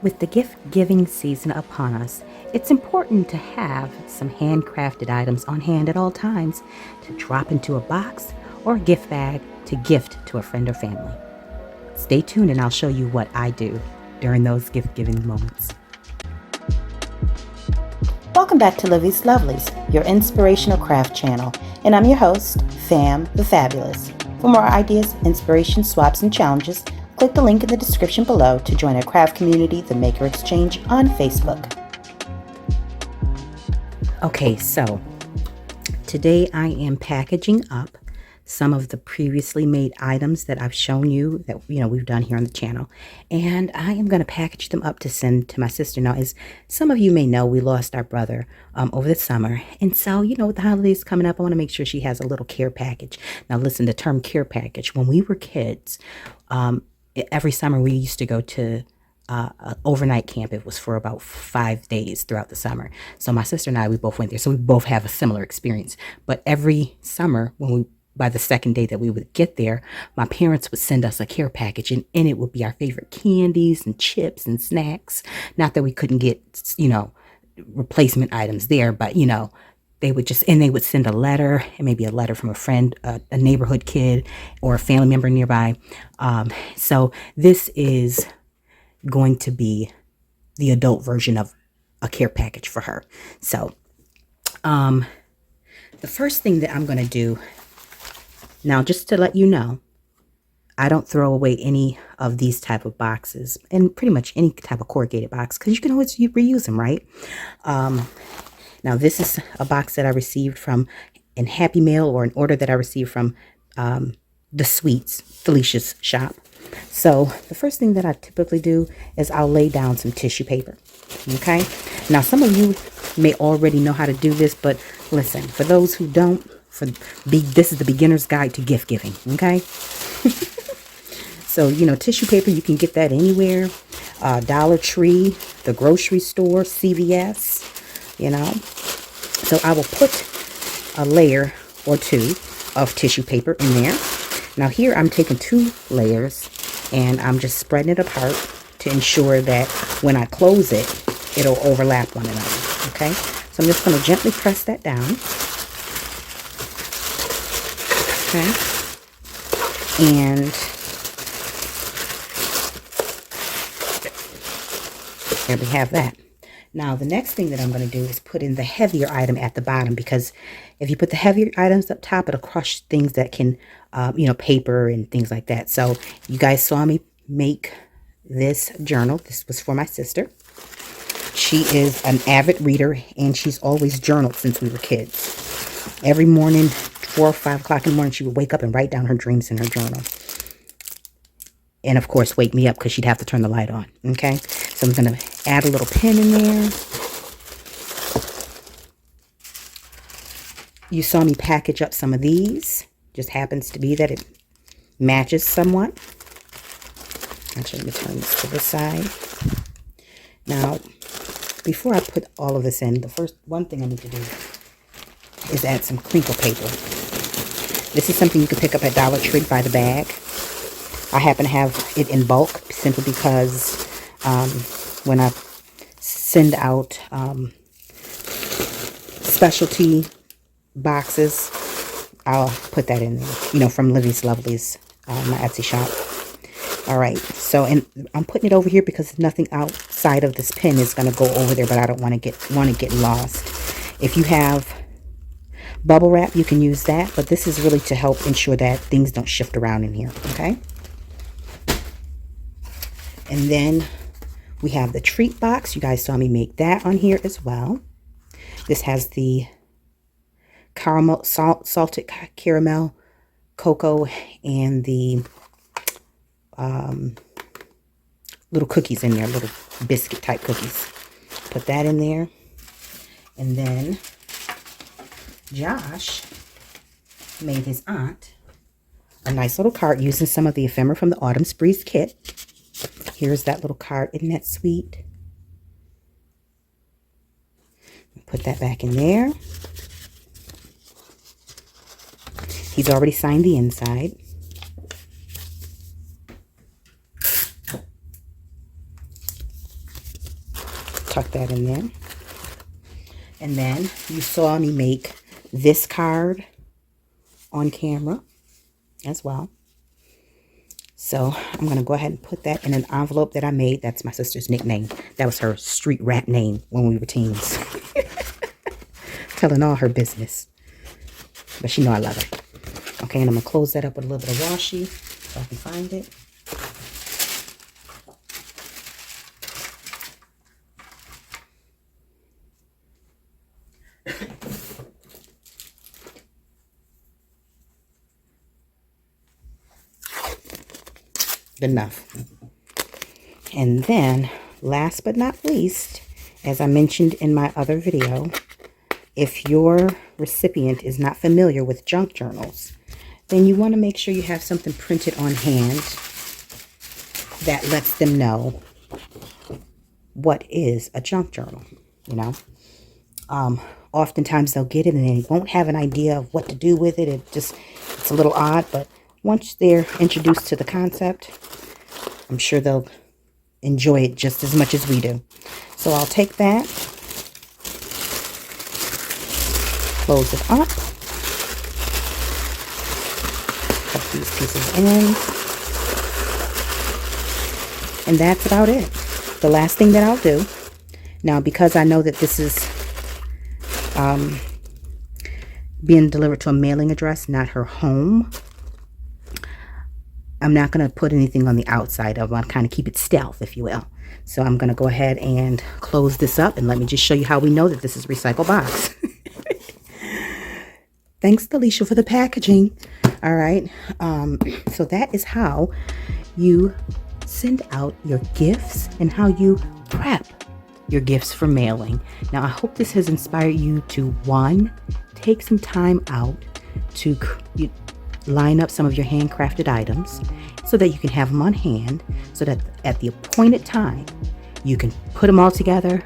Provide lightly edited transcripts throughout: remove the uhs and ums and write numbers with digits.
With the gift-giving season upon us, it's important to have some handcrafted items on hand at all times to drop into a box or a gift bag to gift to a friend or family. Stay tuned and I'll show you what I do during those gift-giving moments. Welcome back to Livie's Lovelies, your inspirational craft channel, and I'm your host, Fam the Fabulous. For more ideas, inspiration, swaps, and challenges, click the link in the description below to join our craft community, The Maker Exchange, on Facebook. Okay, so today I am packaging up some of the previously made items that I've shown you that we've done here on the channel, and I am going to package them up to send to my sister. Now, as some of you may know, we lost our brother over the summer, and so with the holidays coming up, I want to make sure she has a little care package. Now listen, the term care package, when we were kids, every summer we used to go to an overnight camp. It was for about 5 days throughout the summer. So my sister and I, we both went there. So we both have a similar experience. But every summer, by the second day that we would get there, my parents would send us a care package, and in it would be our favorite candies and chips and snacks. Not that we couldn't get, replacement items there, but, they would send a letter, and maybe a letter from a friend, a neighborhood kid, or a family member nearby. So this is going to be the adult version of a care package for her. So the first thing that I'm going to do now, just to let you know, I don't throw away any of these type of boxes, and pretty much any type of corrugated box, because you can always reuse them, right? Now this is a box that I received from in Happy Mail, or an order that I received from the Sweets, Felicia's shop. So the first thing that I typically do is I'll lay down some tissue paper. Okay. Now some of you may already know how to do this, but listen, for those who don't, this is the beginner's guide to gift giving. Okay. So, tissue paper, you can get that anywhere. Dollar Tree, the grocery store, CVS, So I will put a layer or two of tissue paper in there. Now here I'm taking 2 layers and I'm just spreading it apart to ensure that when I close it, it'll overlap one another. Okay, so I'm just going to gently press that down. Okay, and there we have that. Now, the next thing that I'm going to do is put in the heavier item at the bottom, because if you put the heavier items up top, it'll crush things that can, paper and things like that. So you guys saw me make this journal. This was for my sister. She is an avid reader, and she's always journaled since we were kids. Every morning, 4 or 5 o'clock in the morning, she would wake up and write down her dreams in her journal. And of course, wake me up because she'd have to turn the light on. Okay, so I'm going to add a little pin in there. You saw me package up some of these. Just happens to be that it matches somewhat. Actually, let me turn this to the side. Now, before I put all of this in, the one thing I need to do is add some crinkle paper. This is something you can pick up at Dollar Tree by the bag. I happen to have it in bulk simply because when I send out specialty boxes, I'll put that in there, from Livie's Lovelies, my Etsy shop. All right, so I'm putting it over here because nothing outside of this pin is going to go over there, but I don't want to get lost. If you have bubble wrap, you can use that, but this is really to help ensure that things don't shift around in here. Okay. And then we have the treat box. You guys saw me make that on here as well. This has the caramel, salted caramel, cocoa, and the little cookies in there, little biscuit type cookies. Put that in there. And then Josh made his aunt a nice little card using some of the ephemera from the Autumn Sprees kit. Here's that little card. Isn't that sweet? Put that back in there. He's already signed the inside. tuck that in there. And then you saw me make this card on camera as well. So I'm going to go ahead and put that in an envelope that I made. That's my sister's nickname. That was her street rap name when we were teens. Telling all her business. But she know I love her. Okay, and I'm going to close that up with a little bit of washi so I can find it. Enough. And then last but not least, as I mentioned in my other video, if your recipient is not familiar with junk journals, then you want to make sure you have something printed on hand that lets them know what is a junk journal. You know, oftentimes they'll get it and they won't have an idea of what to do with it. It's a little odd, but once they're introduced to the concept, I'm sure they'll enjoy it just as much as we do. So I'll take that, close it up, cut these pieces in, and that's about it. The last thing that I'll do, now because I know that this is being delivered to a mailing address, not her home, I'm not going to put anything on the outside. I want to kind of keep it stealth, if you will. So I'm going to go ahead and close this up, and let me just show you how we know that this is a recycle box. Thanks, 𝙗𝚟𝚎, for the packaging. All right. So that is how you send out your gifts and how you prep your gifts for mailing. Now, I hope this has inspired you to, one, take some time out to line up some of your handcrafted items so that you can have them on hand, so that at the appointed time you can put them all together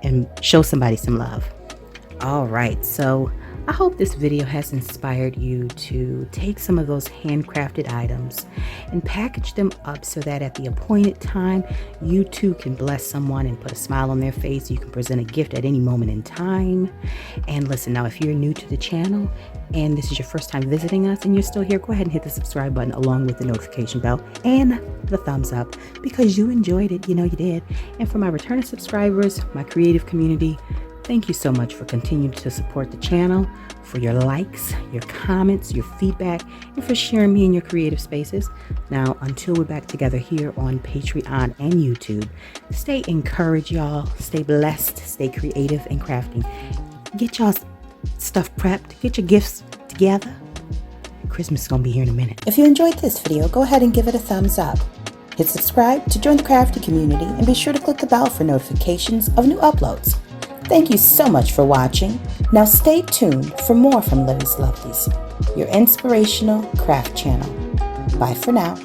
and show somebody some love. All right, so I hope this video has inspired you to take some of those handcrafted items and package them up so that at the appointed time you too can bless someone and put a smile on their face. You can present a gift at any moment in time. And listen, now if you're new to the channel and this is your first time visiting us and you're still here, go ahead and hit the subscribe button along with the notification bell and the thumbs up, because you enjoyed it. You know you did. And for my returning subscribers, my creative community, thank you so much for continuing to support the channel, for your likes, your comments, your feedback, and for sharing me in your creative spaces. Now, until we're back together here on Patreon and YouTube, stay encouraged, y'all. Stay blessed, stay creative and crafting. Get y'all stuff prepped, get your gifts together. Christmas is gonna be here in a minute. If you enjoyed this video, go ahead and give it a thumbs up. Hit subscribe to join the crafty community, and be sure to click the bell for notifications of new uploads. Thank you so much for watching. Now stay tuned for more from Livie's Lovelies, your inspirational craft channel. Bye for now.